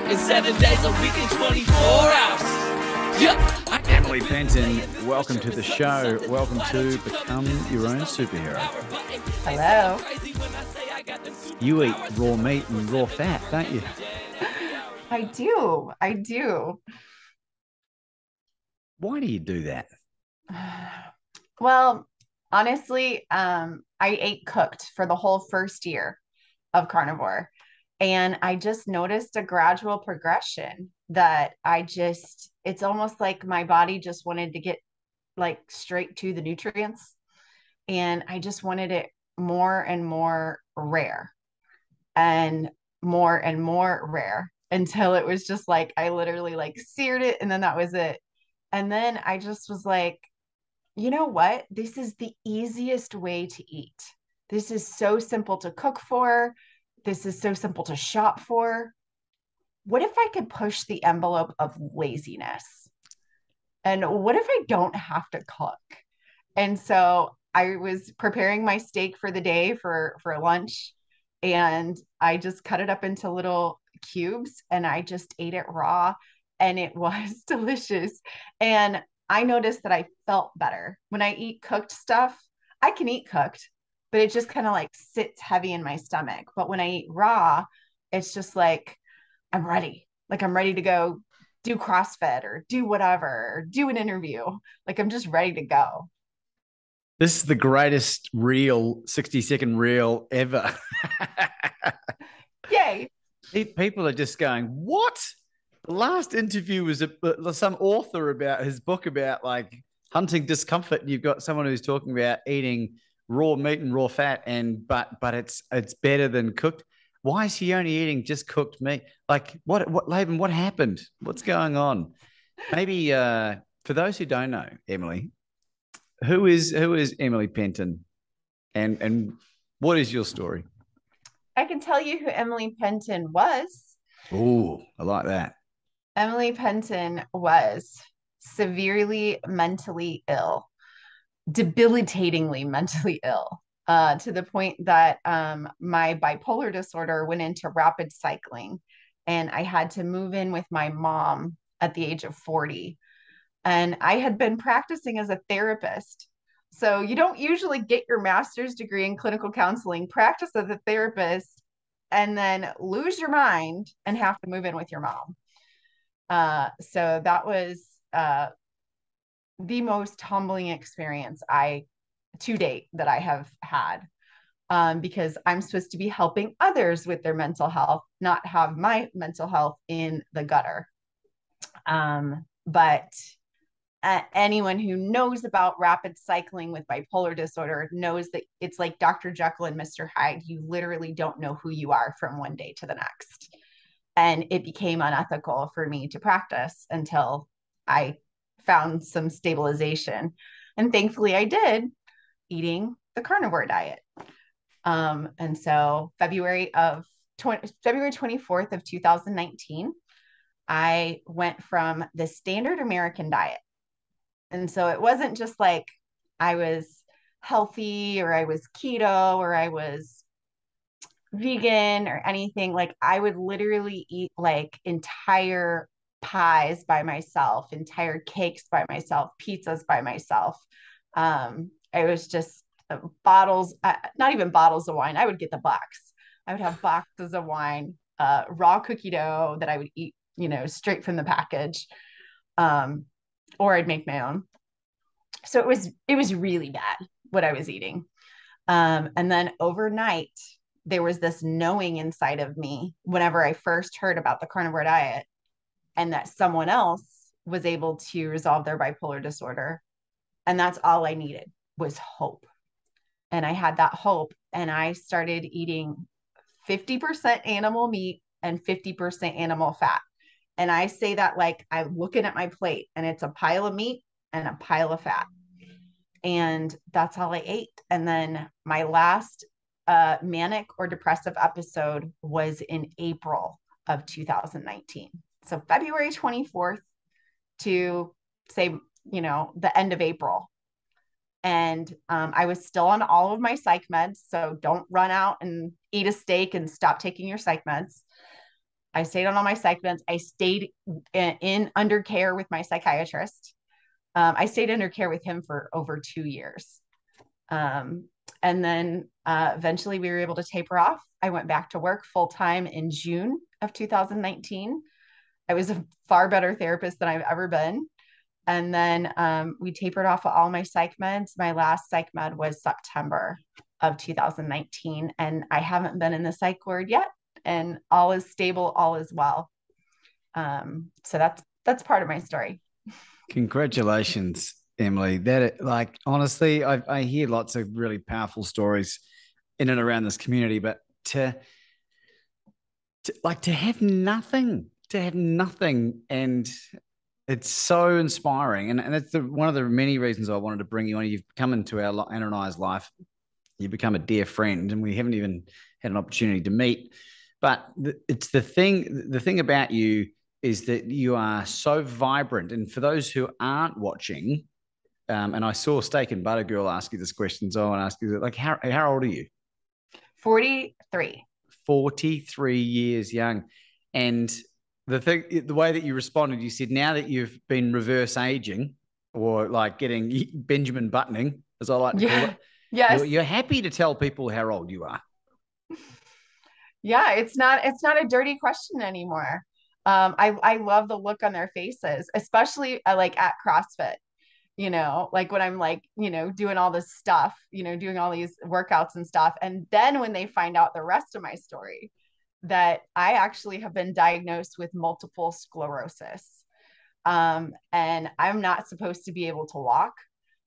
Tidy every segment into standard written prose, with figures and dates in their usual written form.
working 7 days a week in 24 hours. Yep. Emily Penton, welcome to the show. Welcome to Become Your Own Superhero. Hello. You eat raw meat and raw fat, don't you? I do. Why do you do that? Well, honestly, I ate cooked for the whole first year of carnivore. And I just noticed a gradual progression that it's almost like my body just wanted to get like straight to the nutrients. And I just wanted it more and more rare and more rare until it was just like, I literally like seared it and then that was it. And then I just was like, you know what? This is the easiest way to eat. This is so simple to cook for. This is so simple to shop for. What if I could push the envelope of laziness? And what if I don't have to cook? And so I was preparing my steak for the day for lunch, and I just cut it up into little cubes and I just ate it raw, and it was delicious. And I noticed that I felt better when I eat cooked stuff. I can eat cooked, but it just kind of like sits heavy in my stomach. But when I eat raw, it's just like I'm ready. Like I'm ready to go do CrossFit or do whatever, or do an interview. Like I'm just ready to go. This is the greatest reel, 60-second reel ever. Yay. People are just going, what? The last interview was some author about his book about like hunting discomfort. And you've got someone who's talking about eating raw meat and raw fat, and but it's better than cooked. Why is he only eating just cooked meat? Like what Laban, what happened? What's going on? Maybe for those who don't know, Emily, who is Emily Penton, and what is your story? I can tell you who Emily Penton was. Oh, I like that. Emily Penton was severely mentally ill, debilitatingly mentally ill, to the point that my bipolar disorder went into rapid cycling, and I had to move in with my mom at the age of 40. And I had been practicing as a therapist. So you don't usually get your master's degree in clinical counseling, practice as a therapist, and then lose your mind and have to move in with your mom. So that was the most humbling experience to date that I have had, because I'm supposed to be helping others with their mental health, not have my mental health in the gutter. But anyone who knows about rapid cycling with bipolar disorder knows that it's like Dr. Jekyll and Mr. Hyde. You literally don't know who you are from one day to the next. And it became unethical for me to practice until I found some stabilization. And thankfully I did, eating the carnivore diet. And so February 24th of 2019, I went from the standard American diet. And so it wasn't just like I was healthy or I was keto or I was vegan or anything. Like I would literally eat like entire pies by myself, entire cakes by myself, pizzas by myself. I was just bottles, not even bottles of wine. I would get the box. I would have boxes of wine, raw cookie dough that I would eat, straight from the package. Or I'd make my own. So it was really bad what I was eating. And then overnight, there was this knowing inside of me whenever I first heard about the carnivore diet and that someone else was able to resolve their bipolar disorder. And that's all I needed was hope. And I had that hope, and I started eating 50% animal meat and 50% animal fat. And I say that like I'm looking at my plate and it's a pile of meat and a pile of fat. And that's all I ate. And then my last manic or depressive episode was in April of 2019. So February 24th to say, the end of April. And I was still on all of my psych meds. So don't run out and eat a steak and stop taking your psych meds. I stayed on all my psych meds. I stayed in under care with my psychiatrist. I stayed under care with him for over 2 years. And then eventually we were able to taper off. I went back to work full time in June of 2019. I was a far better therapist than I've ever been. And then we tapered off of all my psych meds. My last psych med was September of 2019. And I haven't been in the psych ward yet. And all is stable, all is well. So that's part of my story. Congratulations, Emily. That, like, honestly, I hear lots of really powerful stories in and around this community, but to have nothing, and it's so inspiring. And that's one of the many reasons I wanted to bring you on. You've come into Anna and I's life. You've become a dear friend, and we haven't even had an opportunity to meet. But it's the thing about you is that you are so vibrant. And for those who aren't watching, and I saw Steak and Butter Girl ask you this question, so I want to ask you, like, how old are you? 43. 43 years young. And the way that you responded, you said, now that you've been reverse aging, or like getting Benjamin buttoning, as I like to call it, yes, you're happy to tell people how old you are. Yeah, it's not a dirty question anymore. I love the look on their faces, especially like at CrossFit, like when I'm like, doing all this stuff, doing all these workouts and stuff. And then when they find out the rest of my story, that I actually have been diagnosed with multiple sclerosis. And I'm not supposed to be able to walk.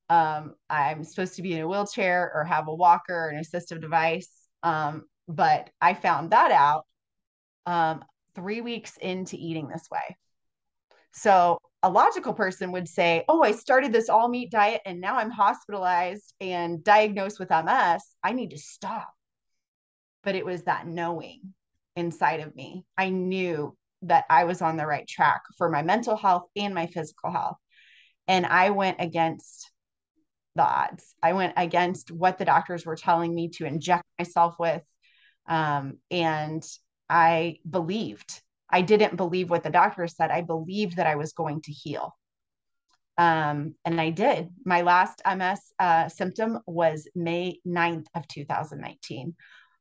I'm supposed to be in a wheelchair or have a walker or an assistive device. But I found that out 3 weeks into eating this way. So a logical person would say, oh, I started this all meat diet and now I'm hospitalized and diagnosed with MS. I need to stop. But it was that knowing inside of me. I knew that I was on the right track for my mental health and my physical health. And I went against the odds. I went against what the doctors were telling me to inject myself with. And I believed. I didn't believe what the doctor said. I believed that I was going to heal. And I did. My last MS symptom was May 9th of 2019.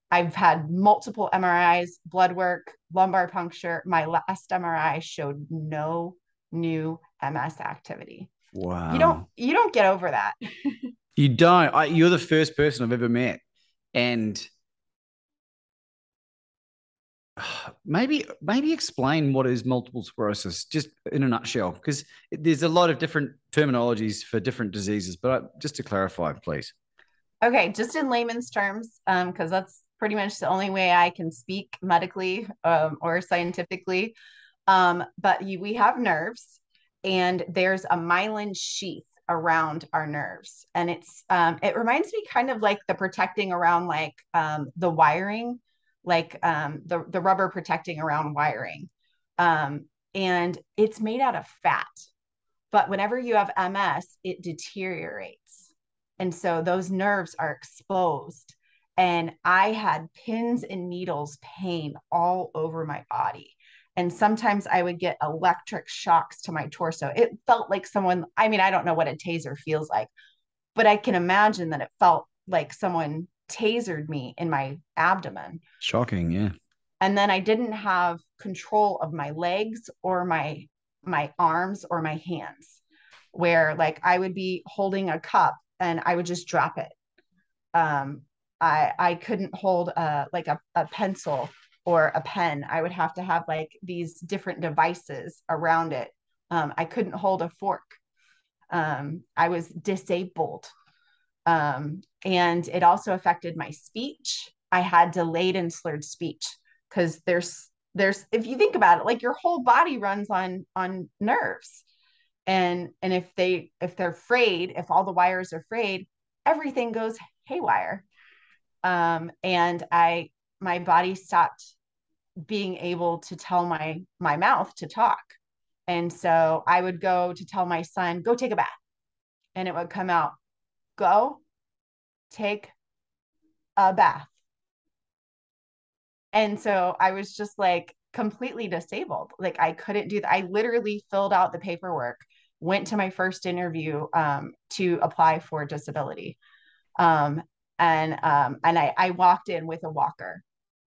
I've had multiple MRIs, blood work, lumbar puncture. My last MRI showed no new MS activity. Wow. You don't get over that. You don't. You're the first person I've ever met. And maybe explain what is multiple sclerosis, just in a nutshell, because there's a lot of different terminologies for different diseases. But just to clarify, please. Okay, just in layman's terms, because that's pretty much the only way I can speak medically or scientifically. But we have nerves, and there's a myelin sheath around our nerves, and it reminds me kind of like the protecting around like the wiring, like the rubber protecting around wiring, and it's made out of fat. But whenever you have MS, it deteriorates, and so those nerves are exposed. And I had pins and needles pain all over my body. And sometimes I would get electric shocks to my torso. It felt like someone, I mean, I don't know what a taser feels like, but I can imagine that it felt like someone tasered me in my abdomen. Shocking, yeah. And then I didn't have control of my legs or my arms or my hands, where like I would be holding a cup and I would just drop it. I couldn't hold like a pencil or a pen. I would have to have like these different devices around it. I couldn't hold a fork. I was disabled. And it also affected my speech. I had delayed and slurred speech because there's if you think about it, like your whole body runs on nerves. And if they're frayed, if all the wires are frayed, everything goes haywire. And my body stopped being able to tell my mouth to talk. And so I would go to tell my son, go take a bath. And it would come out, go take a bath. And so I was just like, completely disabled. Like I couldn't do that. I literally filled out the paperwork, went to my first interview to apply for disability. And I walked in with a walker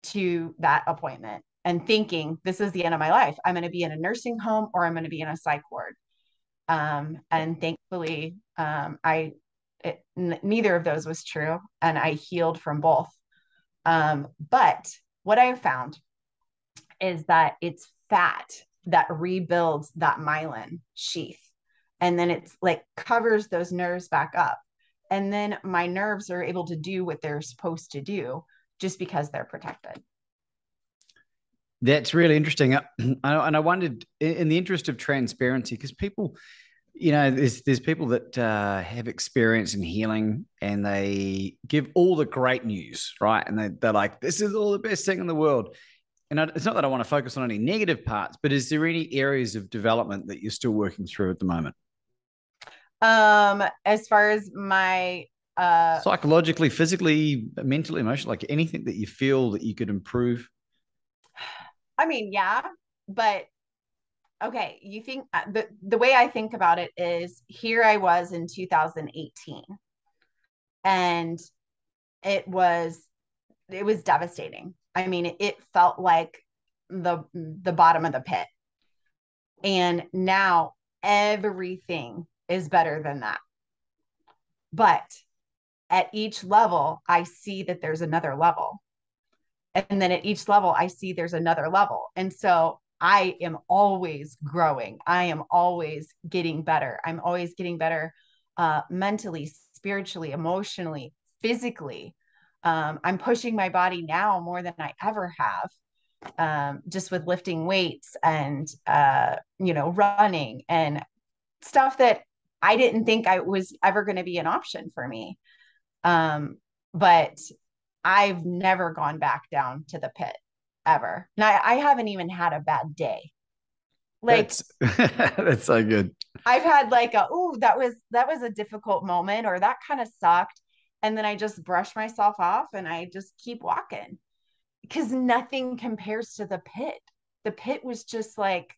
to that appointment and thinking this is the end of my life. I'm going to be in a nursing home or I'm going to be in a psych ward. And thankfully, neither of those was true, and I healed from both. But what I have found is that it's fat that rebuilds that myelin sheath, and then it's like covers those nerves back up. And then my nerves are able to do what they're supposed to do just because they're protected. That's really interesting. And I wondered, in the interest of transparency, because people, there's people that have experience in healing and they give all the great news, right? And they're like, this is all the best thing in the world. And it's not that I want to focus on any negative parts, but is there any areas of development that you're still working through at the moment? As far as my psychologically, physically, mentally, emotionally, like anything that you feel that you could improve? I mean, yeah, but okay, you think the way I think about it is here I was in 2018 and it was devastating. I mean, it felt like the bottom of the pit. And now everything is better than that. But at each level, I see that there's another level. And then at each level, I see there's another level. And so I am always growing. I am always getting better. I'm always getting better mentally, spiritually, emotionally, physically. I'm pushing my body now more than I ever have, just with lifting weights and, running and stuff that I didn't think I was ever going to be an option for me. But I've never gone back down to the pit ever. Now I haven't even had a bad day. Like that's so good. I've had like that was a difficult moment, or that kind of sucked. And then I just brush myself off and I just keep walking because nothing compares to the pit. The pit was just like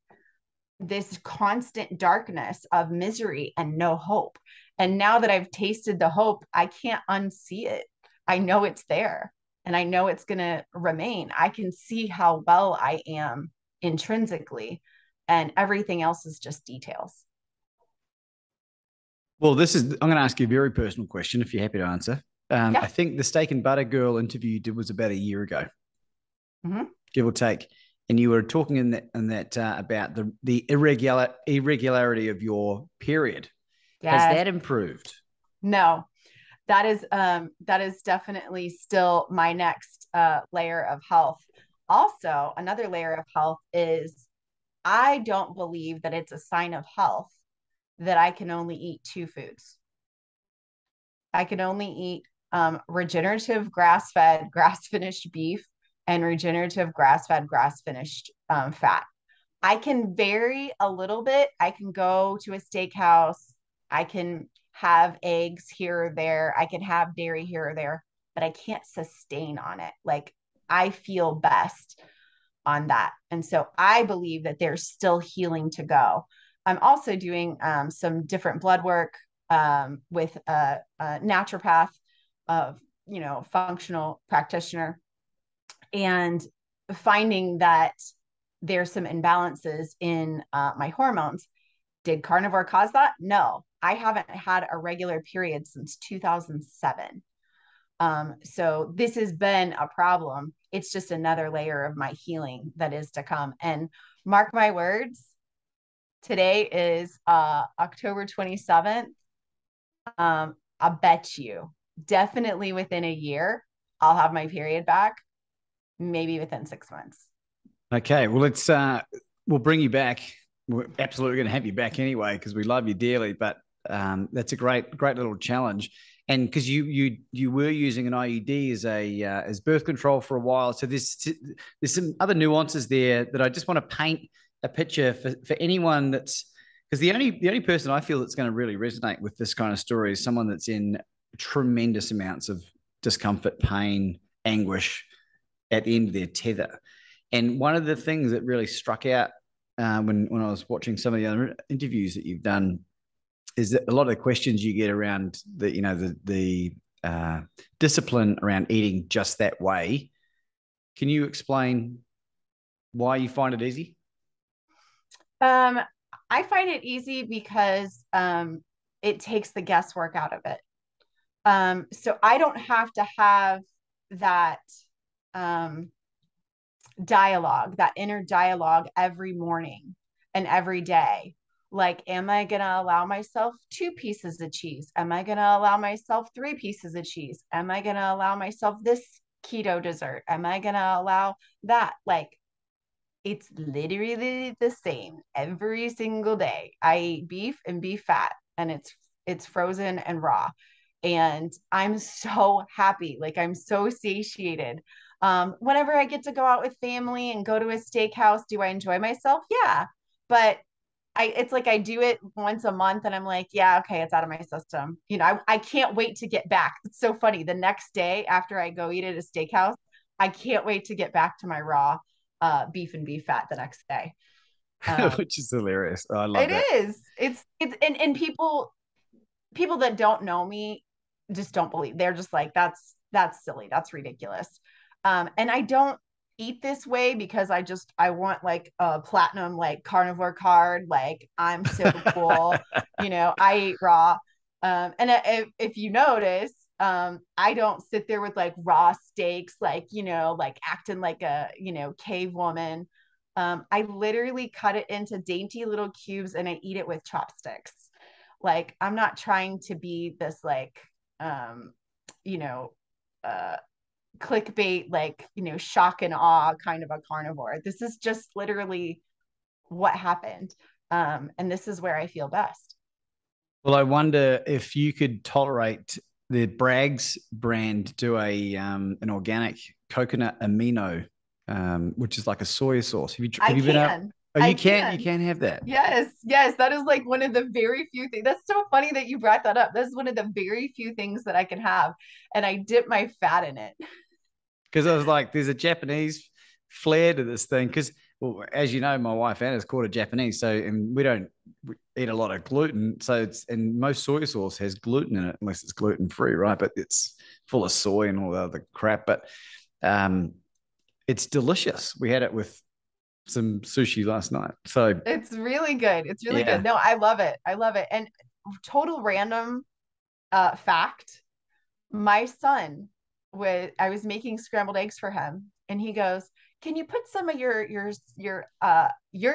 this constant darkness of misery and no hope. And now that I've tasted the hope, I can't unsee it. I know it's there and I know it's going to remain. I can see how well I am intrinsically, and everything else is just details. Well, I'm going to ask you a very personal question if you're happy to answer. Yeah. I think the Steak and Butter Girl interview you did was about a year ago, give or take. And you were talking in that about the irregularity of your period. Yes. Has that improved? No, that is definitely still my next layer of health. Also, another layer of health is I don't believe that it's a sign of health that I can only eat two foods. I can only eat regenerative grass-fed, grass-finished beef and regenerative grass-fed, grass-finished fat. I can vary a little bit. I can go to a steakhouse. I can have eggs here or there. I can have dairy here or there, but I can't sustain on it. Like I feel best on that. And so I believe that there's still healing to go. I'm also doing some different blood work with a naturopath, functional practitioner, and finding that there's some imbalances in my hormones. Did carnivore cause that? No, I haven't had a regular period since 2007. So this has been a problem. It's just another layer of my healing that is to come. And mark my words, today is October 27th. I bet you definitely within a year, I'll have my period back, maybe within 6 months. Okay. Well, we'll bring you back. We're absolutely going to have you back anyway, because we love you dearly, but that's a great little challenge. And because you were using an IUD as birth control for a while, so there's some other nuances there that I just want to paint a picture for anyone that's, because the only person I feel that's going to really resonate with this kind of story is someone that's in tremendous amounts of discomfort, pain, anguish at the end of their tether. And one of the things that really struck out when I was watching some of the other interviews that you've done is that a lot of the questions you get around the discipline around eating just that way. Can you explain why you find it easy? I find it easy because it takes the guesswork out of it. So I don't have to have that um, dialogue, that inner dialogue every morning and every day. Like, am I going to allow myself 2 pieces of cheese? Am I going to allow myself 3 pieces of cheese? Am I going to allow myself this keto dessert? Am I going to allow that? Like, it's literally the same every single day. I eat beef and beef fat, and it's frozen and raw. And I'm so happy. Like, I'm so satiated. Whenever I get to go out with family and go to a steakhouse, do I enjoy myself? Yeah. But it's like I do it once a month and I'm like, yeah, okay, it's out of my system. I can't wait to get back. It's so funny. The next day after I go eat at a steakhouse, I can't wait to get back to my raw beef and beef fat the next day. Which is hilarious. I love It that. is. It's and people that don't know me just don't believe. They're just like, that's silly. That's ridiculous. And I don't eat this way because I want like a platinum like carnivore card. Like, I'm so cool. I eat raw. And if you notice, I don't sit there with like raw steaks, like, like acting like a, cave woman. I literally cut it into dainty little cubes and I eat it with chopsticks. Like, I'm not trying to be this like, um, you know, uh, clickbait, like, shock and awe kind of a carnivore. This is just literally what happened. And this is where I feel best. Well, I wonder if you could tolerate the Bragg's brand do an organic coconut amino, which is like a soy sauce. Have you been out? Can. Oh, I you can. can have that. Yes, yes. That is like one of the very few things. That's so funny that you brought that up. That's one of the very few things that I can have. And I dip my fat in it. Because I was like, there's a Japanese flair to this thing. Because, well, as you know, my wife Anna's quarter Japanese, so and we don't eat a lot of gluten. So and most soy sauce has gluten in it, unless it's gluten free, right? But it's full of soy and all the other crap. But um, it's delicious. We had it with some sushi last night. So It's really good. It's really good. yeah. No, I love it. I love it. And total random fact, my son I was making scrambled eggs for him and he goes, "Can you put some of your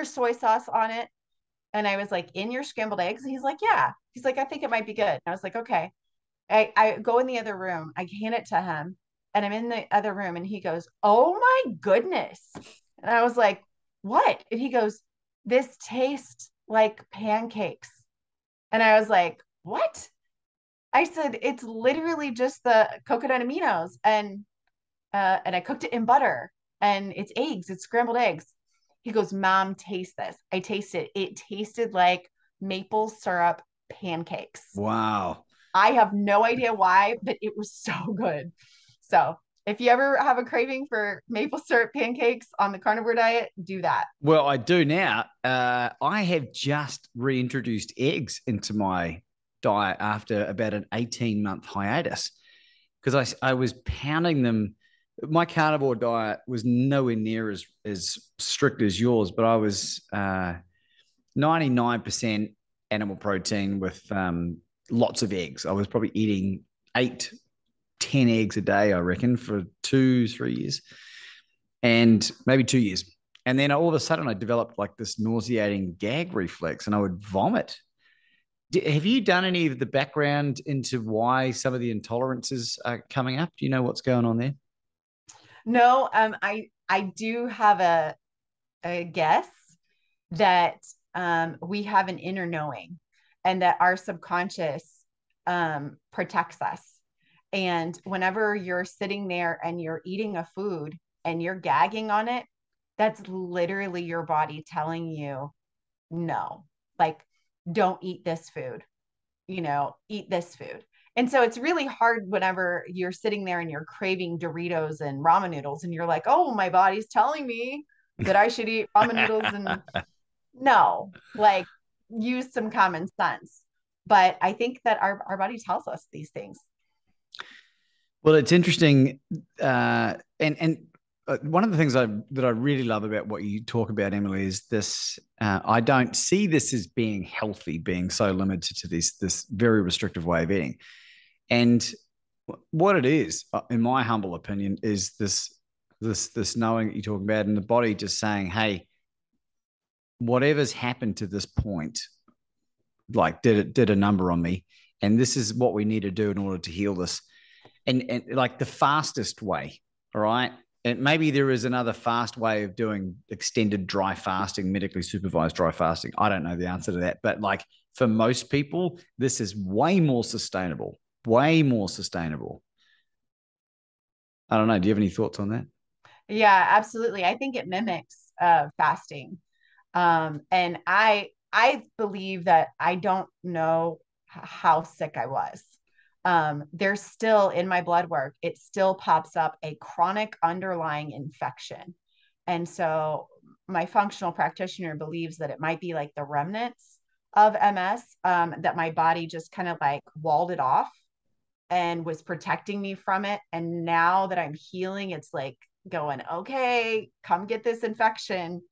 soy sauce on it?" And I was like, "In your scrambled eggs?" And he's like, "Yeah." He's like, "I think it might be good." And I was like, "Okay." I go in the other room, I hand it to him, and I'm in the other room, and he goes, "Oh my goodness." And I was like, "What?" And he goes, "This tastes like pancakes." And I was like, "What?" I said, "It's literally just the coconut aminos." And I cooked it in butter and it's eggs, it's scrambled eggs. He goes, "Mom, taste this." I tasted it. It tasted like maple syrup pancakes. Wow. I have no idea why, but it was so good. So if you ever have a craving for maple syrup pancakes on the carnivore diet, do that. Well, I do now. I have just reintroduced eggs into my diet after about an 18-month hiatus because I was pounding them. My carnivore diet was nowhere near as strict as yours, but I was 99% animal protein with lots of eggs. I was probably eating 8, 10 eggs a day, I reckon, for 2, 3 years and maybe 2 years. And then all of a sudden I developed like this nauseating gag reflex and I would vomit. Have you done any of the background into why some of the intolerances are coming up? Do you know what's going on there? No, I do have a guess that we have an inner knowing and that our subconscious protects us. And whenever you're sitting there and you're eating a food and you're gagging on it, that's literally your body telling you no, like, don't eat this food, eat this food. And so it's really hard whenever you're sitting there and you're craving Doritos and ramen noodles and you're like, oh, my body's telling me that I should eat ramen noodles. And no, like, use some common sense. But I think that our body tells us these things. Well, it's interesting, and one of the things that I really love about what you talk about, Emily, is this. I don't see this as being healthy, being so limited to this very restrictive way of eating. And what it is, in my humble opinion, is this knowing that you're talking about, and the body just saying, "Hey, whatever's happened to this point, like did a number on me, and this is what we need to do in order to heal this." And like the fastest way, all right? And maybe there is another fast way of doing extended dry fasting, medically supervised dry fasting. I don't know the answer to that. But like for most people, this is way more sustainable, way more sustainable. I don't know. Do you have any thoughts on that? Yeah, absolutely. I think it mimics fasting. And I believe that I don't know how sick I was. There's still in my blood work, it still pops up a chronic underlying infection. And so my functional practitioner believes that it might be like the remnants of MS, that my body just kind of like walled it off and was protecting me from it. And now that I'm healing, it's like going, okay, come get this infection,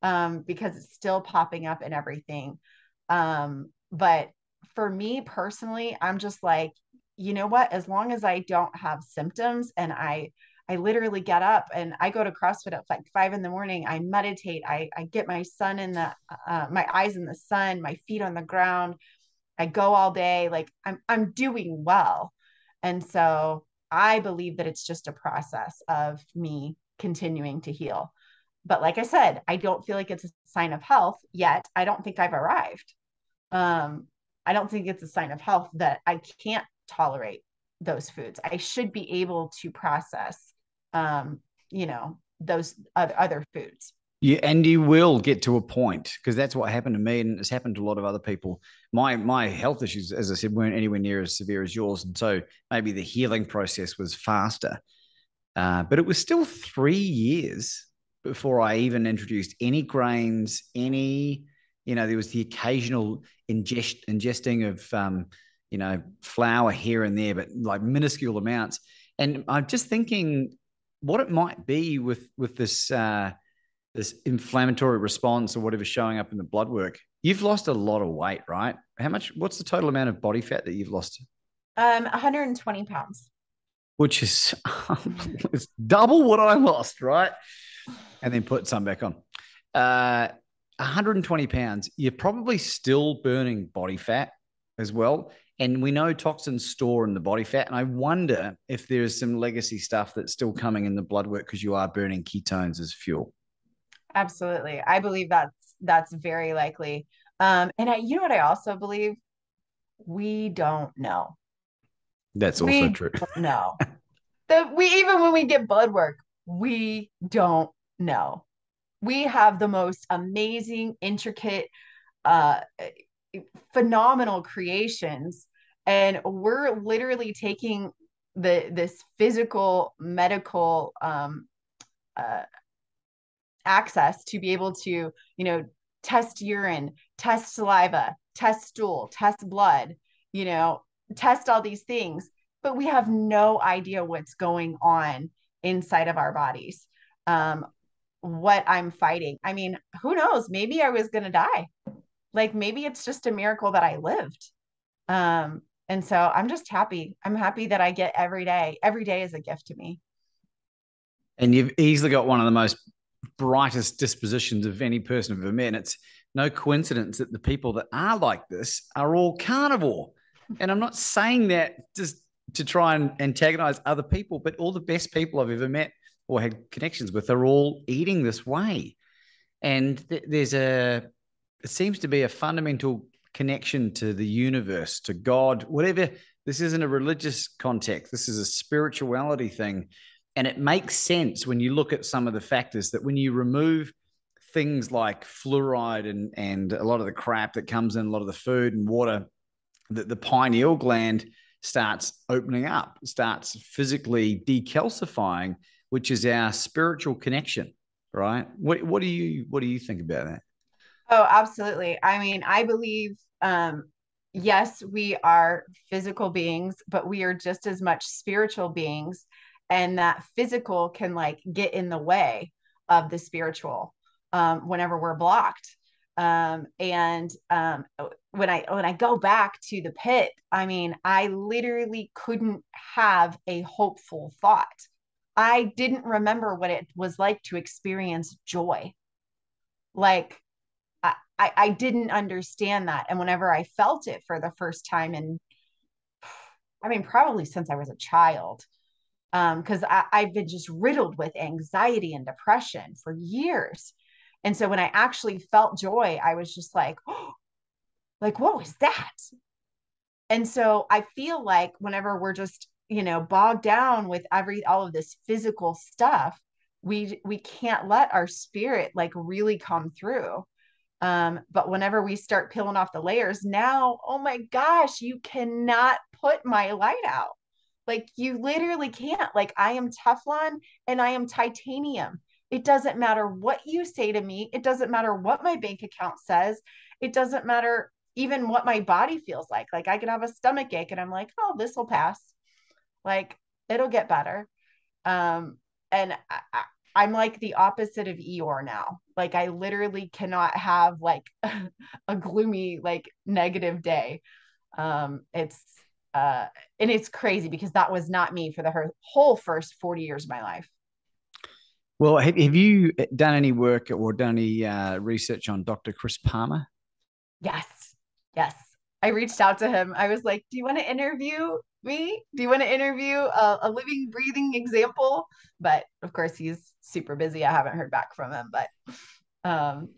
because it's still popping up and everything. But for me personally, I'm just like, you know what? As long as I don't have symptoms and I literally get up and I go to CrossFit at like 5 a.m. I meditate. I get my sun in the, my eyes in the sun, my feet on the ground. I go all day. Like I'm doing well. And so I believe that it's just a process of me continuing to heal. But like I said, I don't feel like it's a sign of health yet. I don't think I've arrived. Um, I don't think it's a sign of health that I can't tolerate those foods. I should be able to process, um, those other foods. Yeah, and you will get to a point, because that's what happened to me, and it's happened to a lot of other people. My health issues, as I said, weren't anywhere near as severe as yours, and so maybe the healing process was faster. But it was still 3 years before I even introduced any grains, there was the occasional ingesting of, flour here and there, but like minuscule amounts. And I'm just thinking what it might be with this inflammatory response or whatever's showing up in the blood work. You've lost a lot of weight, right? What's the total amount of body fat that you've lost? 120 pounds. Which is it's double what I lost, right? And then put some back on. 120 pounds, you're probably still burning body fat as well. And we know toxins store in the body fat. And I wonder if there's some legacy stuff that's still coming in the blood work because you are burning ketones as fuel. Absolutely. I believe that's very likely. You know what I also believe? We don't know. That's also true. No. Even when we get blood work, we don't know. We have the most amazing, intricate, uh, phenomenal creations, and we're literally taking this physical medical uh, access to be able to, test urine, test saliva, test stool, test blood, test all these things, but we have no idea what's going on inside of our bodies. What I'm fighting. I mean, who knows? Maybe I was going to die. Like maybe it's just a miracle that I lived. And so I'm just happy. I'm happy that I get every day. Every day is a gift to me. And you've easily got one of the most brightest dispositions of any person I've ever met. And it's no coincidence that the people that are like this are all carnivore. And I'm not saying that just to try and antagonize other people, but all the best people I've ever met or had connections with are all eating this way. And it seems to be a fundamental connection to the universe, to God, whatever. This isn't a religious context. This is a spirituality thing. And it makes sense when you look at some of the factors that when you remove things like fluoride and a lot of the crap that comes in, a lot of the food and water, the pineal gland starts opening up, starts physically decalcifying, which is our spiritual connection, right? What do you think about that? Oh, absolutely. I mean, I believe, yes, we are physical beings, but we are just as much spiritual beings. And that physical can like get in the way of the spiritual whenever we're blocked. And when I go back to the pit, I mean, I literally couldn't have a hopeful thought. I didn't remember what it was like to experience joy. Like I didn't understand that. And whenever I felt it for the first time, and I mean, probably since I was a child, because I've been just riddled with anxiety and depression for years. And so when I actually felt joy, I was just like, oh, like, what was that? And so I feel like whenever we're just, bogged down with all of this physical stuff, we can't let our spirit like really come through. But whenever we start peeling off the layers, now, oh my gosh, you cannot put my light out. Like you literally can't. Like I am Teflon and I am titanium. It doesn't matter what you say to me. It doesn't matter what my bank account says. It doesn't matter even what my body feels like. Like I could have a stomach ache and I'm like, oh, this will pass. Like it'll get better. And I'm like the opposite of Eeyore now. Like I literally cannot have like a gloomy, like negative day. It's and it's crazy because that was not me for the whole first 40 years of my life. Well, have you done any work or done any research on Dr. Chris Palmer? Yes. Yes. I reached out to him. I was like, do you want to interview me? Do you want to interview a living, breathing example? But of course, he's super busy. I haven't heard back from him, but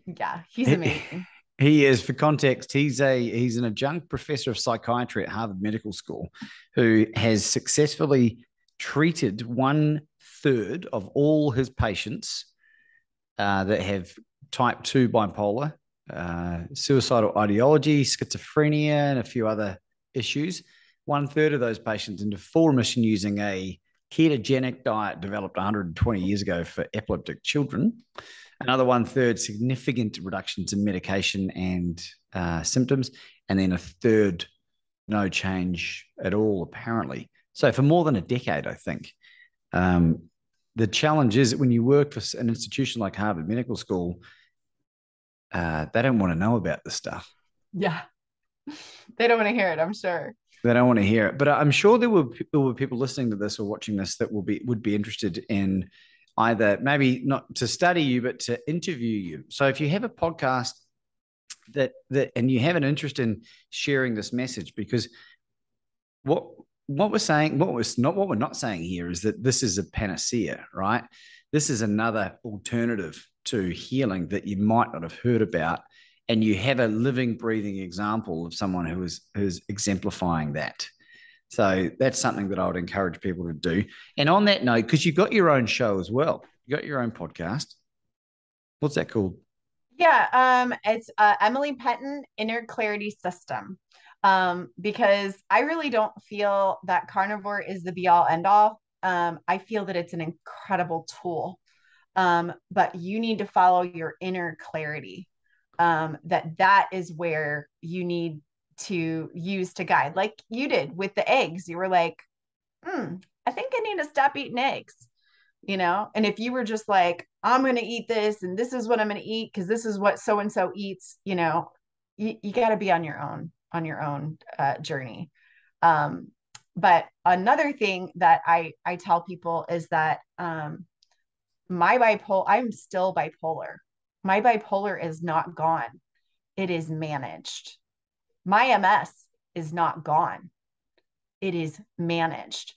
yeah, he's amazing. He is, for context, he's an adjunct professor of psychiatry at Harvard Medical School who has successfully treated 1/3 of all his patients that have type 2 bipolar, suicidal ideology, schizophrenia, and a few other issues. 1/3 of those patients into full remission using a ketogenic diet developed 120 years ago for epileptic children. Another 1/3 significant reductions in medication and symptoms, and then 1/3 no change at all, apparently. So for more than a decade, I think. The challenge is that when you work for an institution like Harvard Medical School, they don't want to know about this stuff. Yeah. They don't want to hear it, I'm sure. They don't want to hear it. But I'm sure there were people listening to this or watching this that would be interested in either maybe not to study you, but to interview you. So if you have a podcast that and you have an interest in sharing this message, because what we're not saying here is that this is a panacea, right? This is another alternative to healing that you might not have heard about, and you have a living, breathing example of someone who is exemplifying that. So that's something that I would encourage people to do. And on that note, because you've got your own show as well, you got your own podcast. What's that called? Yeah, it's Emily Penton Inner Clarity System. Because I really don't feel that carnivore is the be all end all. I feel that it's an incredible tool. But you need to follow your inner clarity. That is where you need to use to guide, like you did with the eggs. You were like, I think I need to stop eating eggs, And if you were just like, I'm going to eat this and this is what I'm going to eat because this is what so and so eats, you got to be on your own journey. But another thing that I tell people is that I'm still bipolar. My bipolar is not gone. It is managed. My MS is not gone. It is managed.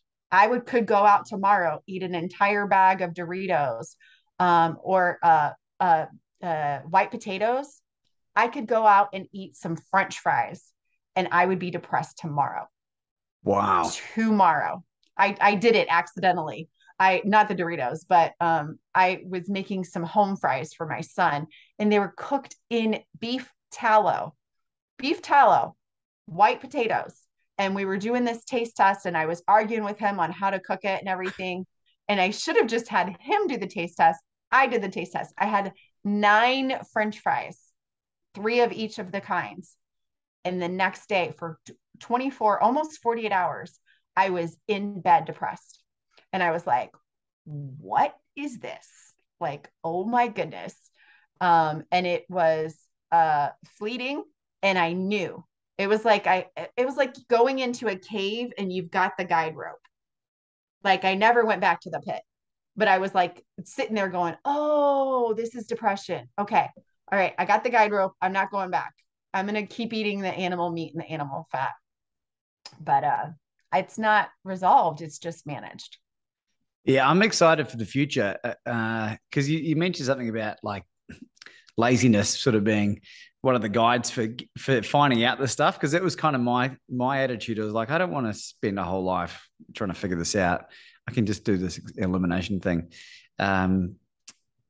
Could go out tomorrow, eat an entire bag of Doritos, or white potatoes. I could go out and eat some French fries, and I would be depressed tomorrow. Wow. Tomorrow. I did it accidentally. Not the Doritos, but I was making some home fries for my son, and they were cooked in beef tallow, white potatoes. and we were doing this taste test, and I was arguing with him on how to cook it and everything. And I should have just had him do the taste test. I did the taste test. I had 9 French fries, 3 of each of the kinds. And the next day for 24, almost 48 hours, I was in bed depressed. And I was like, what is this? Like, oh my goodness. And it was fleeting. And I knew it was like going into a cave and you've got the guide rope. Like, I never went back to the pit, but I was like sitting there going, oh, this is depression. Okay. All right. I got the guide rope. I'm not going back. I'm going to keep eating the animal meat and the animal fat. But it's not resolved. It's just managed. Yeah, I'm excited for the future because you mentioned something about like laziness sort of being one of the guides for finding out this stuff, because it was kind of my attitude. I was like, I don't want to spend a whole life trying to figure this out. I can just do this elimination thing.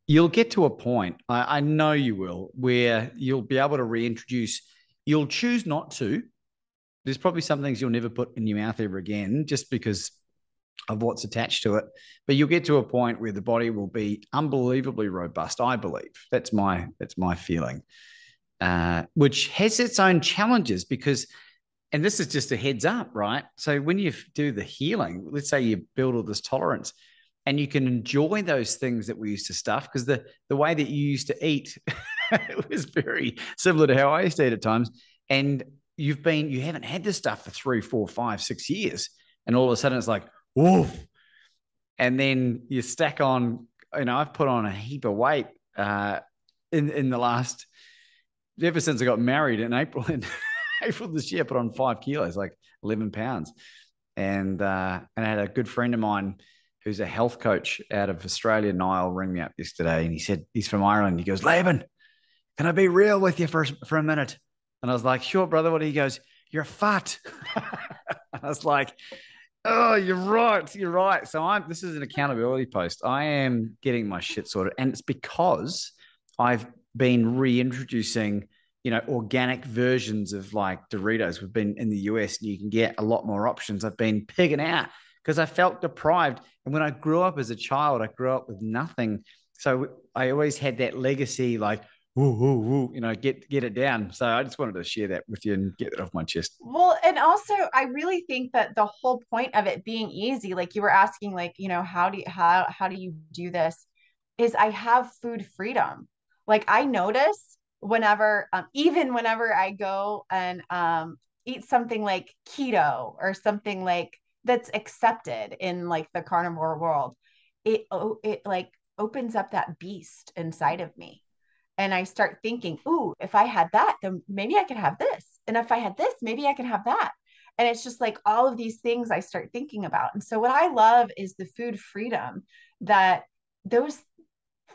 You'll get to a point, I know you will, where you'll be able to reintroduce. You'll choose not to. There's probably some things you'll never put in your mouth ever again just because of what's attached to it. But you'll get to a point where the body will be unbelievably robust, I believe. That's my feeling, which has its own challenges because, and this is just a heads up, right? So when you do the healing, let's say you build all this tolerance and you can enjoy those things that we used to stuff, because the way that you used to eat it was very similar to how I used to eat at times. And you haven't had this stuff for 3, 4, 5, 6 years. And all of a sudden it's like, woof. And then you stack on, I've put on a heap of weight in the last, ever since I got married in April this year, I put on 5 kilos, like 11 pounds. And I had a good friend of mine who's a health coach out of Australia, Niall, ring me up yesterday. And he said, he's from Ireland. He goes, Laban, can I be real with you for a minute? And I was like, sure, brother. What? He goes, you're fat. I was like, oh, you're right. You're right. So this is an accountability post. I am getting my shit sorted. And it's because I've been reintroducing, organic versions of like Doritos. We've been in the US and you can get a lot more options. I've been pigging out because I felt deprived. And when I grew up as a child, I grew up with nothing. So I always had that legacy, like, woo, woo, woo, get it down. So I just wanted to share that with you and get it off my chest. Well, and also I really think that the whole point of it being easy, like you were asking, like, how do you do this, is I have food freedom. Like I notice whenever, even whenever I go and eat something like keto or something like that's accepted in like the carnivore world, it like opens up that beast inside of me. And I start thinking, ooh, if I had that, then maybe I could have this. And if I had this, maybe I can have that. And it's just like all of these things I start thinking about. And so what I love is the food freedom, that those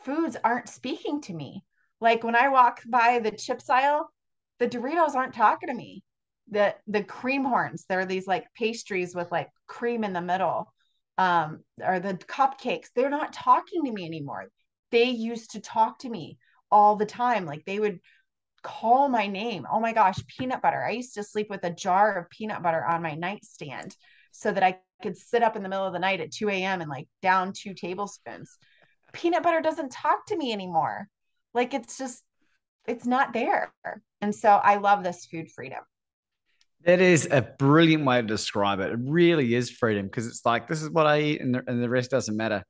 foods aren't speaking to me. Like when I walk by the chips aisle, the Doritos aren't talking to me. The cream horns, they're these like pastries with like cream in the middle, or the cupcakes, they're not talking to me anymore. They used to talk to me all the time. Like they would call my name. Oh my gosh, peanut butter. I used to sleep with a jar of peanut butter on my nightstand so that I could sit up in the middle of the night at 2 a.m. and like down 2 tablespoons. Peanut butter doesn't talk to me anymore. Like it's not there. And so I love this food freedom. That is a brilliant way to describe it. It really is freedom, because it's like, this is what I eat and the rest doesn't matter.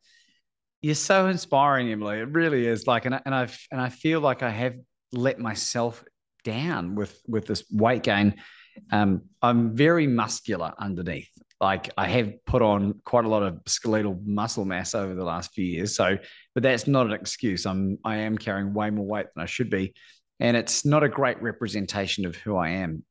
You're so inspiring, Emily. It really is. Like, and I feel like I have let myself down with this weight gain. I'm very muscular underneath. Like I have put on quite a lot of skeletal muscle mass over the last few years. So, but that's not an excuse. I am carrying way more weight than I should be, and it's not a great representation of who I am.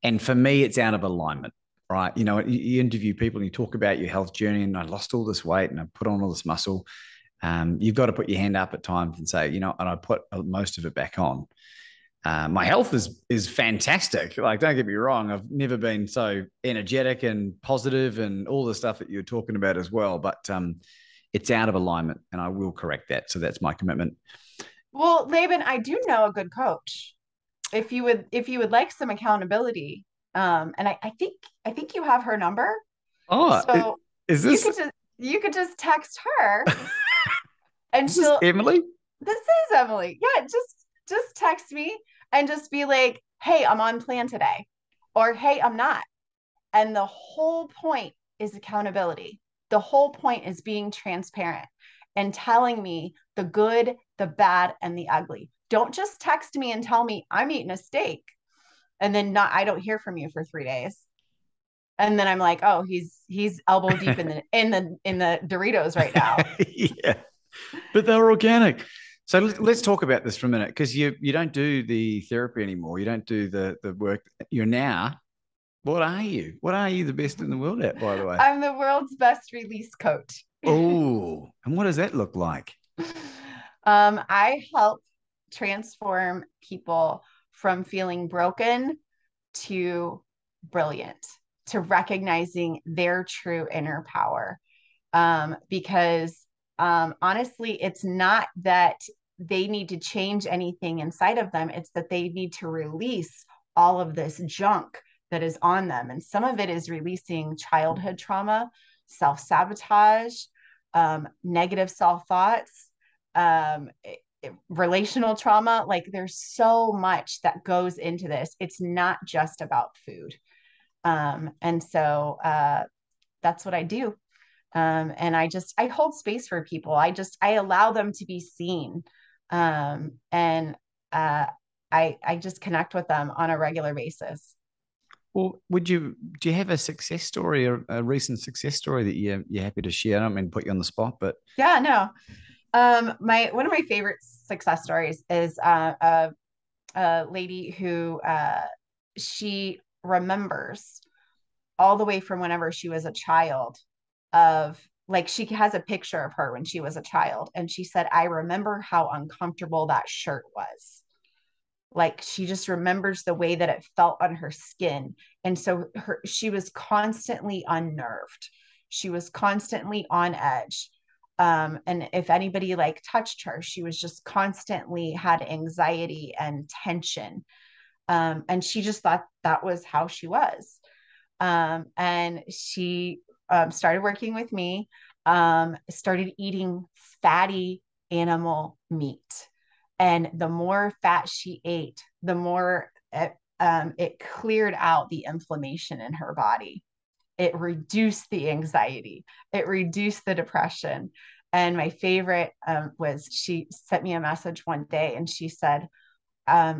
And for me, it's out of alignment. Right. You interview people and you talk about your health journey, and I lost all this weight and I put on all this muscle. You've got to put your hand up at times and say, and I put most of it back on. My health is fantastic. Like, don't get me wrong. I've never been so energetic and positive and all the stuff that you're talking about as well. But it's out of alignment, and I will correct that. So that's my commitment. Well, Laban, I do know a good coach. If you would like some accountability, And I think you have her number. Oh, So is you this could just text her and is this Emily? this is Emily. Yeah, just text me and just be like, hey, I'm on plan today. Or hey, I'm not. And the whole point is accountability. The whole point is being transparent and telling me the good, the bad, and the ugly. Don't just text me and tell me I'm eating a steak and then not I don't hear from you for 3 days. And then I'm like, oh, he's elbow deep in the Doritos right now. Yeah, but they're organic. So let's talk about this for a minute, because you don't do the therapy anymore. You don't do the work. You're now. What are you? What are you the best in the world at, by the way? I'm the world's best release coach. Oh, and what does that look like? I help transform people from feeling broken to brilliant, to recognizing their true inner power. Because honestly, it's not that they need to change anything inside of them, it's that they need to release all of this junk that is on them. And some of it is releasing childhood trauma, self sabotage, negative self thoughts, um, relational trauma. Like there's so much that goes into this. It's not just about food. And so that's what I do. And I hold space for people. I allow them to be seen. And I just connect with them on a regular basis. Well, do you have a success story or a recent success story that you're happy to share? I don't mean to put you on the spot, but Yeah, no. My one of my favorite success stories is a lady who she remembers all the way from whenever she was a child of like she has a picture of her when she was a child and she said I remember how uncomfortable that shirt was. Like she just remembers the way that it felt on her skin. And so she was constantly unnerved. She was constantly on edge. And if anybody like touched her, she was just constantly had anxiety and tension. And she just thought that was how she was. And she started working with me, started eating fatty animal meat. And the more fat she ate, the more it cleared out the inflammation in her body. It reduced the anxiety, it reduced the depression. And my favorite was she sent me a message one day and she said,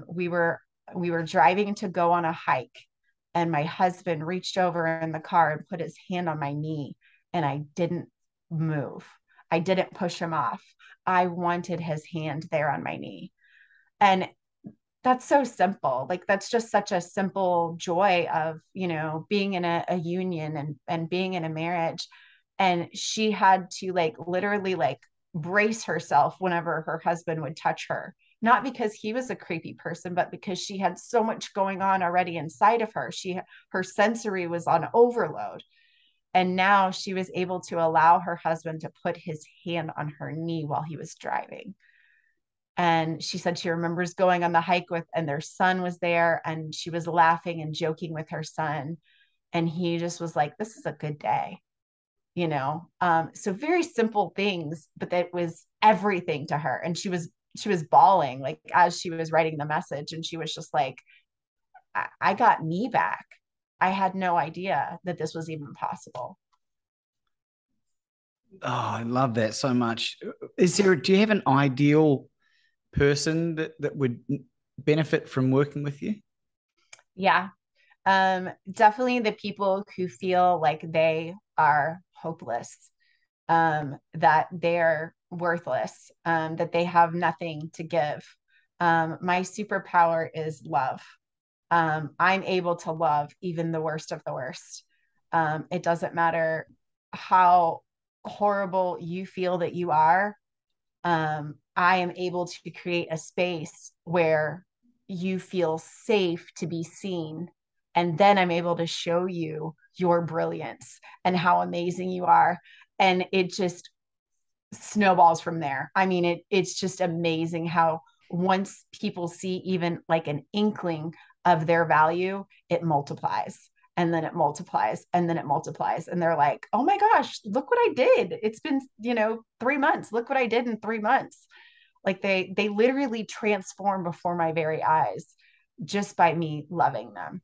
we were driving to go on a hike and my husband reached over in the car and put his hand on my knee and I didn't move. I didn't push him off. I wanted his hand there on my knee. And that's so simple. Like that's just such a simple joy of, being in a union and being in a marriage. And she had to like literally like brace herself whenever her husband would touch her, not because he was a creepy person, but because she had so much going on already inside of her. Her sensory was on overload. And now she was able to allow her husband to put his hand on her knee while he was driving. And she said she remembers going on the hike and their son was there and she was laughing and joking with her son. And he just was like, this is a good day, So very simple things, but that was everything to her. And she was bawling like as she was writing the message. And she was just like, I got me back. I had no idea that this was even possible. oh, I love that so much. Do you have an ideal person that would benefit from working with you? Yeah. Definitely the people who feel like they are hopeless, that they're worthless, that they have nothing to give. My superpower is love. I'm able to love even the worst of the worst. It doesn't matter how horrible you feel that you are. I am able to create a space where you feel safe to be seen. And then I'm able to show you your brilliance and how amazing you are. And it just snowballs from there. I mean, it's just amazing how once people see even like an inkling of their value, it multiplies. And then it multiplies, and then it multiplies. And they're like, oh my gosh, look what I did. It's been, 3 months. Look what I did in 3 months. Like they literally transform before my very eyes just by me loving them.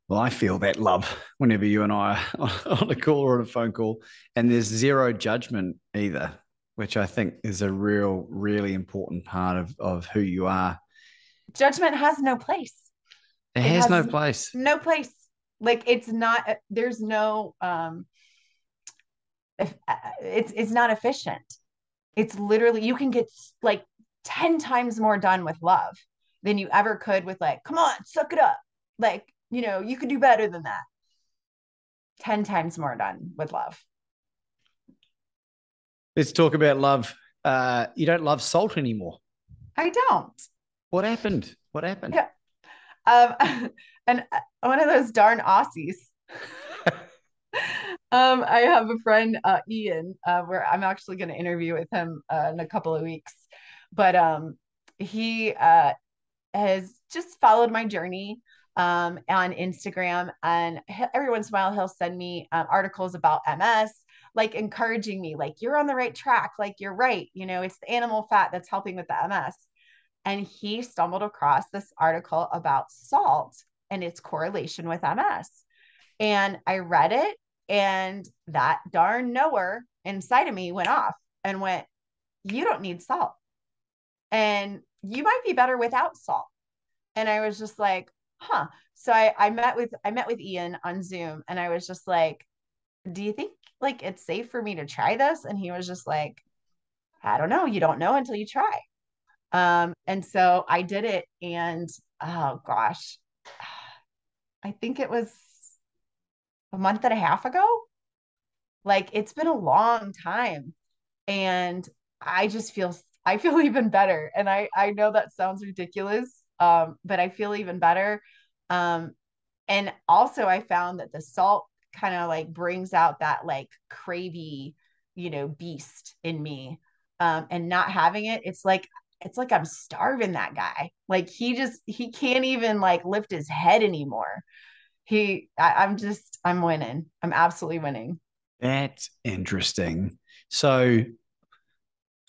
Well, I feel that love whenever you and I are on a call or on a phone call, and there's zero judgment either, which I think is a really important part of who you are. Judgment has no place. It has no place. No place. Like it's not, there's no, it's not efficient. It's literally, you can get like 10 times more done with love than you ever could with like, come on, suck it up. Like, you could do better than that. 10 times more done with love. Let's talk about love. You don't love salt anymore. I don't. What happened? Yeah. And one of those darn Aussies. I have a friend, Ian, where I'm actually going to interview with him in a couple of weeks. But he has just followed my journey on Instagram. And every once in a while, he'll send me articles about MS, like encouraging me, like, you're on the right track. Like, you're right. It's the animal fat that's helping with the MS. And he stumbled across this article about salt and its correlation with MS. And I read it, and that darn knower inside of me went off and went, you don't need salt. And you might be better without salt. And I was just like, huh. So I met with Ian on Zoom, and I was just like, do you think like it's safe for me to try this? And he was just like, I don't know. You don't know until you try. And so I did it, and oh gosh, I think it was a month and a half ago. Like it's been a long time, and I feel even better. And I know that sounds ridiculous, but I feel even better. Um, and also I found that the salt kind of like brings out that like cravey, beast in me. And not having it, it's like I'm starving that guy. Like he can't even like lift his head anymore. I'm winning. I'm absolutely winning. That's interesting. So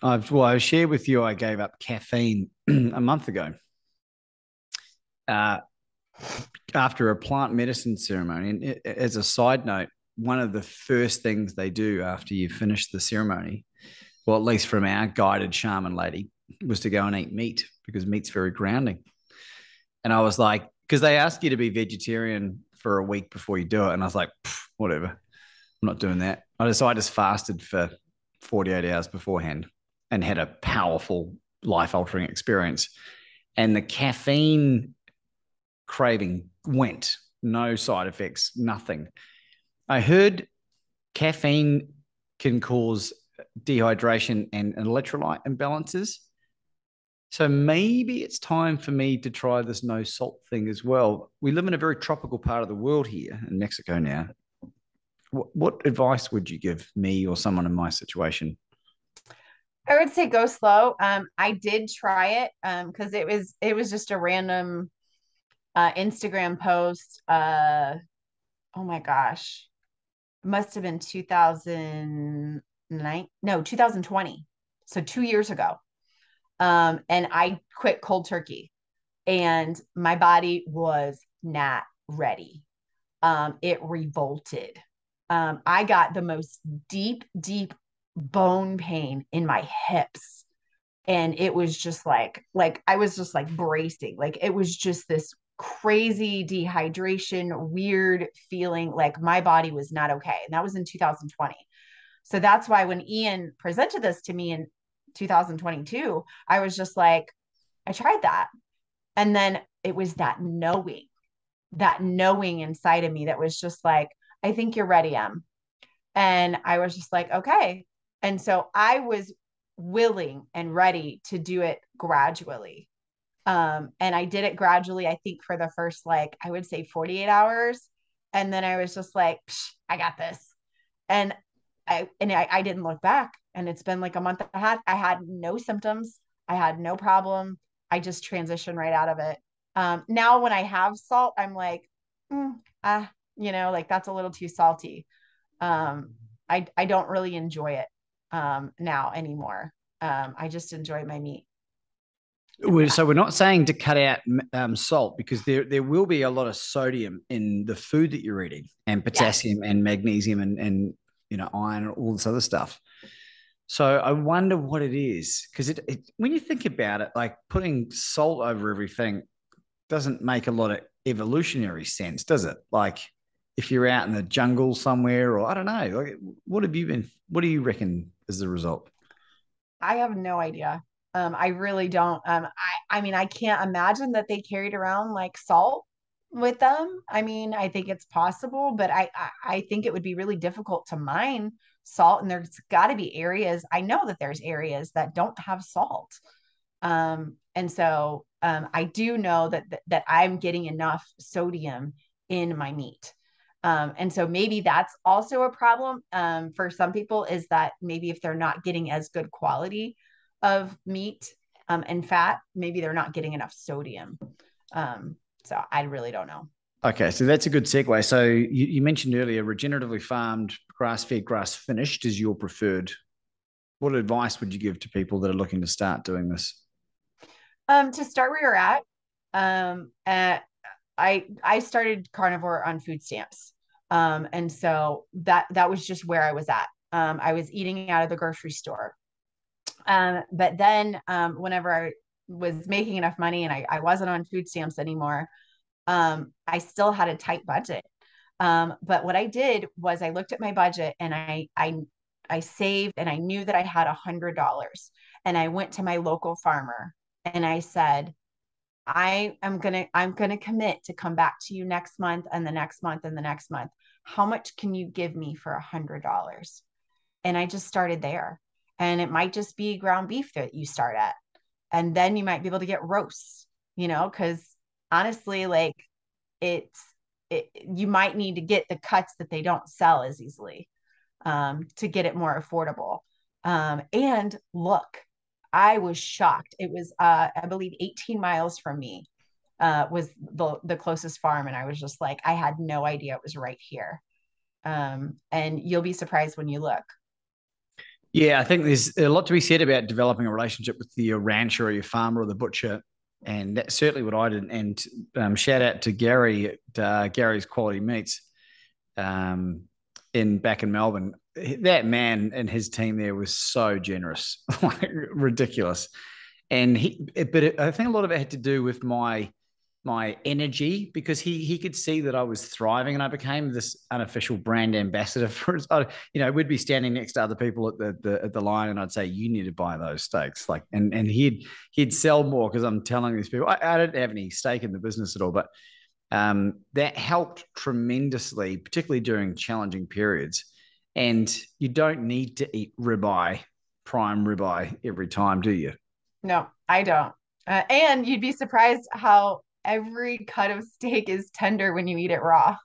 I shared with you I gave up caffeine a month ago. After a plant medicine ceremony. And as a side note, one of the first things they do after you finish the ceremony, well, at least from our guided shaman lady, was to go and eat meat because meat's very grounding. And I was like, because they ask you to be vegetarian for a week before you do it. And I was like, whatever, I'm not doing that. I just fasted for 48 hours beforehand and had a powerful life-altering experience. And the caffeine craving went, no side effects, nothing. I heard caffeine can cause dehydration and electrolyte imbalances. So maybe it's time for me to try this no salt thing as well. We live in a very tropical part of the world here in Mexico now. What advice would you give me or someone in my situation? I would say go slow. I did try it because it was just a random Instagram post. Oh my gosh, must have been 2009, no, 2020. So 2 years ago. And I quit cold turkey, and my body was not ready. It revolted. I got the most deep bone pain in my hips. And it was just like I was just like bracing. Like it was just this crazy dehydration, weird feeling like my body was not okay. And that was in 2020. So that's why when Ian presented this to me in 2022, I was just like, I tried that. And then it was that knowing inside of me that was just like, I think you're ready, Em. And I was just like, okay. And so I was willing and ready to do it gradually. And I did it gradually, I think for the first, like, I would say 48 hours. And then I was just like, I got this. And I didn't look back. And it's been like a month and a half. I had no symptoms. I had no problem. I just transition right out of it. Now when I have salt, I'm like, like that's a little too salty. I don't really enjoy it now anymore. I just enjoy my meat. So we're not saying to cut out salt, because there will be a lot of sodium in the food that you're eating, and potassium and magnesium and iron and all this other stuff. So I wonder what it is, because when you think about it, like putting salt over everything doesn't make a lot of evolutionary sense, does it? Like if you're out in the jungle somewhere, or I don't know, like what do you reckon is the result? I have no idea. I really don't. I mean, I can't imagine that they carried around like salt with them. I mean, I think it's possible, but I think it would be really difficult to mine salt. And there's got to be areas. I know that there's areas that don't have salt. And so I do know that I'm getting enough sodium in my meat. And so maybe that's also a problem for some people, is that maybe if they're not getting as good quality of meat and fat, maybe they're not getting enough sodium. So I really don't know. Okay, so that's a good segue. So you mentioned earlier regeneratively farmed, grass-fed, grass-finished is your preferred. What advice would you give to people that are looking to start doing this? To start where you're at, I started carnivore on food stamps. And so that was just where I was at. I was eating out of the grocery store. But then whenever I was making enough money and I wasn't on food stamps anymore, I still had a tight budget. But what I did was I looked at my budget and I saved, and I knew that I had $100, and I went to my local farmer and I said, I'm gonna commit to come back to you next month and the next month and the next month. How much can you give me for $100? And I just started there. And it might just be ground beef that you start at. And then you might be able to get roasts, because honestly, like it's you might need to get the cuts that they don't sell as easily to get it more affordable. And look, I was shocked. It was, I believe, 18 miles from me was the closest farm, and I was just like, I had no idea it was right here. And you'll be surprised when you look. Yeah, I think there's a lot to be said about developing a relationship with your rancher or your farmer or the butcher. And that's certainly what I did. And shout out to Gary at Gary's Quality Meats back in Melbourne. That man and his team there was so generous, like ridiculous. And I think a lot of it had to do with my energy, because he could see that I was thriving, and I became this unofficial brand ambassador for his. We'd be standing next to other people at the line, and I'd say, "You need to buy those steaks." Like, and he'd sell more, because I'm telling these people I didn't have any stake in the business at all, but that helped tremendously, particularly during challenging periods. And you don't need to eat prime ribeye every time, do you? No, I don't. And you'd be surprised how every cut of steak is tender when you eat it raw.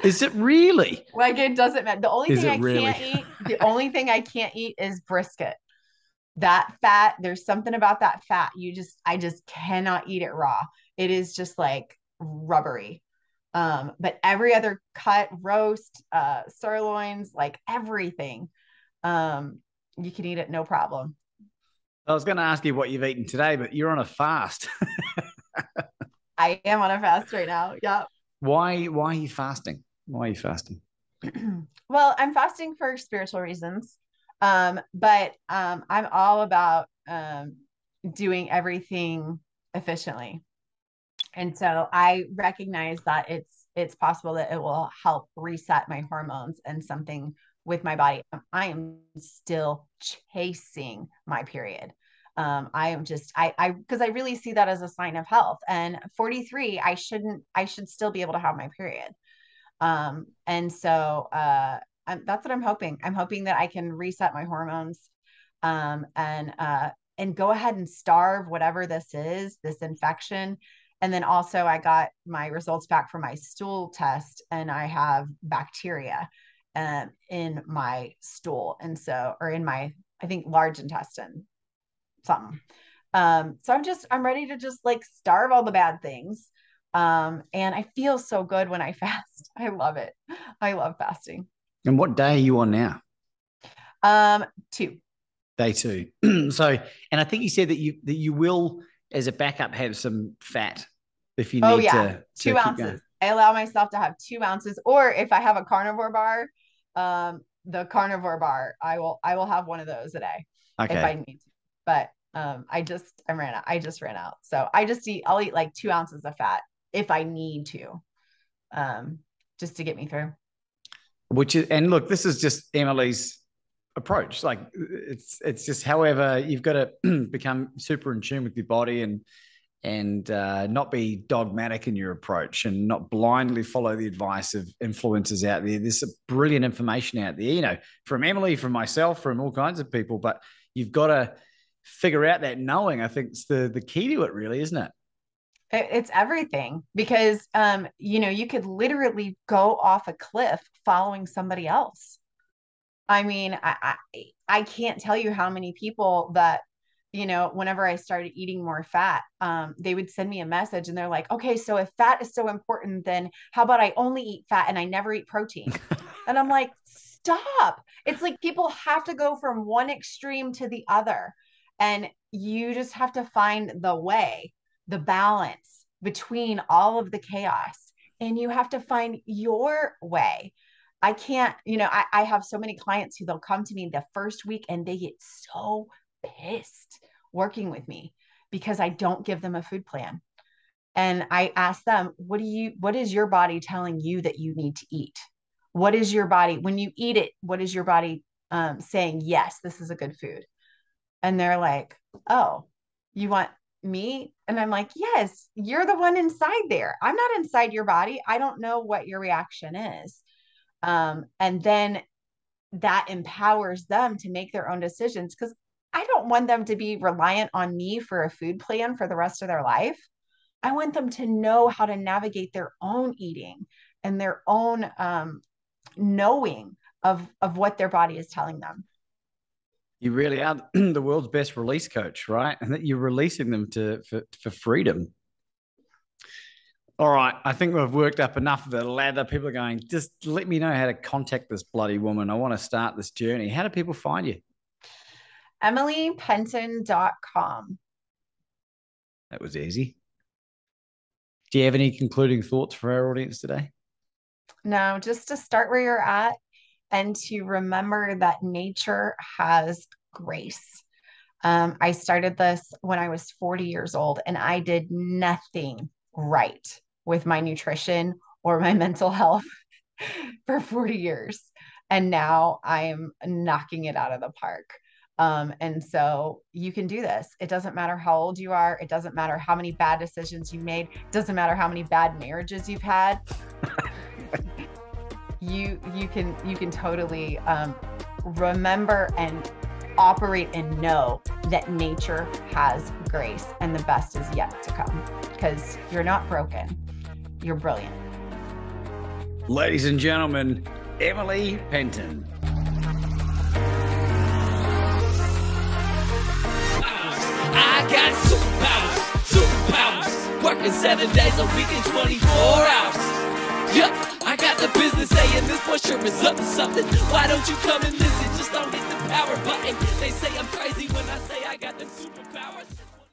Is it really? Like it doesn't matter. Is it really? The only thing I can't eat is brisket. That fat, there's something about that fat. I just cannot eat it raw. It is just like rubbery. But every other cut, roast, sirloins, like everything, you can eat it no problem. I was going to ask you what you've eaten today, but you're on a fast. I am on a fast right now. Yeah. Why are you fasting? Why are you fasting? Well, I'm fasting for spiritual reasons. But I'm all about doing everything efficiently. And so I recognize that it's possible that it will help reset my hormones and something with my body. I am still chasing my period. I am just because I really see that as a sign of health. And 43, I should still be able to have my period. And so that's what I'm hoping. I'm hoping that I can reset my hormones and go ahead and starve whatever this is, this infection. And then also I got my results back from my stool test, and I have bacteria in my stool. And so, or in my, I think, large intestine, something. So I'm ready to just like starve all the bad things. And I feel so good when I fast. I love it. I love fasting. And what day are you on now? 2. Day 2. So, and I think you said that you will, as a backup, have some fat if you need to 2 keep ounces. going. I allow myself to have 2 ounces, or if I have a carnivore bar, the carnivore bar, I will have one of those a day if I need to. But I just ran out. So I'll eat like 2 ounces of fat if I need to, just to get me through. And look, this is just Emily's approach. Like it's just, however, you've got to become super in tune with your body and not be dogmatic in your approach and not blindly follow the advice of influencers out there. There's some brilliant information out there, you know, from Emily, from myself, from all kinds of people, but you've got to figure out that knowing. I think it's the key to it, really, isn't it? It's everything, because you could literally go off a cliff following somebody else. I mean, I can't tell you how many people that, whenever I started eating more fat, they would send me a message and they're like, okay, so if fat is so important, then how about I only eat fat and I never eat protein? And I'm like, stop. It's like people have to go from one extreme to the other. And you just have to find the way, the balance between all of the chaos. And you have to find your way. I can't, I have so many clients who they'll come to me the first week and they get so pissed working with me because I don't give them a food plan. And I ask them, what is your body telling you that you need to eat? What is your body, when you eat it, what is your body saying? Yes, this is a good food. And they're like, oh, you want me? And I'm like, yes, you're the one inside there. I'm not inside your body. I don't know what your reaction is. And then that empowers them to make their own decisions, because I don't want them to be reliant on me for a food plan for the rest of their life. I want them to know how to navigate their own eating and their own knowing of what their body is telling them. You really are the world's best release coach, right? And that you're releasing them for freedom. All right, I think we've worked up enough of the lather. People are going, just let me know how to contact this bloody woman. I want to start this journey. How do people find you? EmilyPenton.com. That was easy. Do you have any concluding thoughts for our audience today? No, just to start where you're at and to remember that nature has grace. I started this when I was 40 years old and I did nothing right with my nutrition or my mental health for 40 years. And now I'm knocking it out of the park. And so you can do this. It doesn't matter how old you are. It doesn't matter how many bad decisions you made. It doesn't matter how many bad marriages you've had. You can totally remember and operate and know that nature has grace and the best is yet to come, because you're not broken. You're brilliant. Ladies and gentlemen, Emily Penton. I got superpowers, working 7 days a week in 24 hours. Yup, I got the business saying this boy sure is up to something. Why don't you come and listen? Just don't hit the power button. They say I'm crazy when I say I got them superpowers.